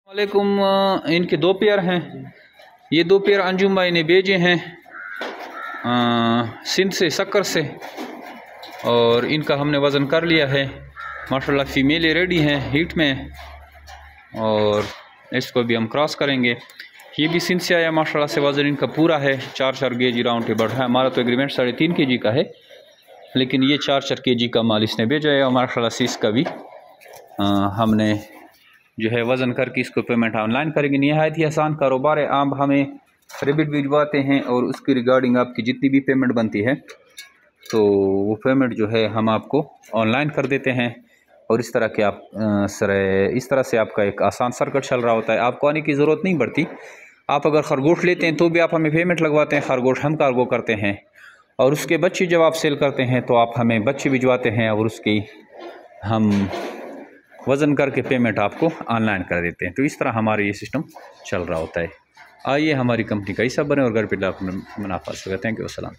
वालेकुम। इनके दो पेयर हैं, ये दो पेयर अंजुम भाई ने भेजे हैं सिंध से, सक्कर से, और इनका हमने वज़न कर लिया है माशाल्लाह। फ़ीमेल रेडी हैं हीट में, और इसको भी हम क्रॉस करेंगे। ये भी सिंध से आया माशाल्लाह से, वज़न इनका पूरा है 4 केजी राउंड बढ़ रहा है। हमारा तो एग्रीमेंट 3.5 केजी का है, लेकिन ये 4 केजी का माल इसने भेजा है। और माशाल्लाह से इसका भी हमने जो है वज़न करके इसको पेमेंट ऑनलाइन करेंगे। नहायत ही आसान कारोबार है। आप हमें रेबिट भिजवाते हैं और उसकी रिगार्डिंग आपकी जितनी भी पेमेंट बनती है तो वो पेमेंट जो है हम आपको ऑनलाइन कर देते हैं। और इस तरह के आप इस तरह से आपका एक आसान सर्किट चल रहा होता है। आपको आने की ज़रूरत नहीं पड़ती। आप अगर खरगोश लेते हैं तो भी आप हमें पेमेंट लगवाते हैं, खरगोश हम कार्गो करते हैं, और उसके बच्चे जब आप सेल करते हैं तो आप हमें बच्चे भिजवाते हैं और उसकी हम वज़न करके पेमेंट आपको ऑनलाइन कर देते हैं। तो इस तरह हमारा ये सिस्टम चल रहा होता है। आइए हमारी कंपनी का हिस्सा बने और घर पे मुनाफा सके। थैंक यू, अस्सलाम।